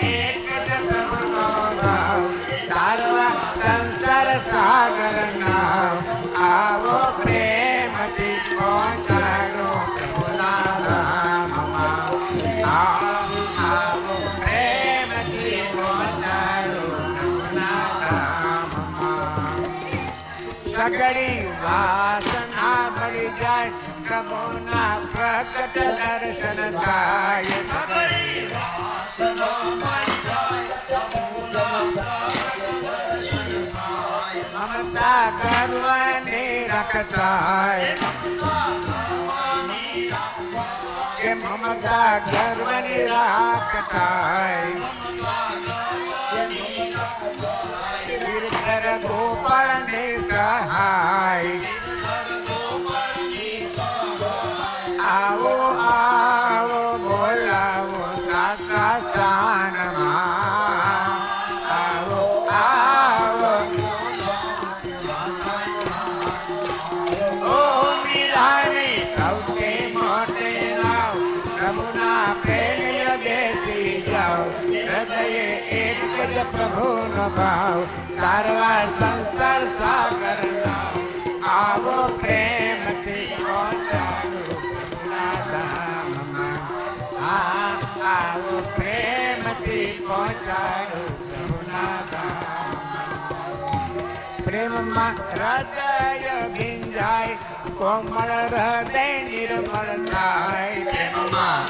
એક જ પ્રભુનો ભાવ તારવા સંસાર સાગર નાવ આવો પ્રેમથી પહોંચાડો પ્રભુના ધામમાં આવો પ્રેમથી પહોંચાડો પ્રભુના ધામમાં સગડી વાસના ભરી જાય પ્રભુના પ્રકટ દર્શન થાય સગડી વાસના ભરી જાય મમતા કરવાની રાખતાય કે મમતા ગર્વની રાખતાય ગિરધર ગોપાળને સહાય આવો આવો બોલાવો સાચા સ્થાનમાં આવો આવો ઓ મીરાની સૌથી મોટી નાવ પ્રભુના પ્રેમ બેસી જાઓ હૃદયે એક જ પ્રભુનો ભાવ તારવા સંસાર સાગર નાવ આવો પ્રેમથી પહોંચાડો પ્રભુના ધામમાં આવો પ્રેમથી પહોંચાડો પ્રભુના ધામમાં પ્રેમમાં હૃદય ભીંજાય કોમળ હૃદય નિર્મળ થાય પ્રેમમાં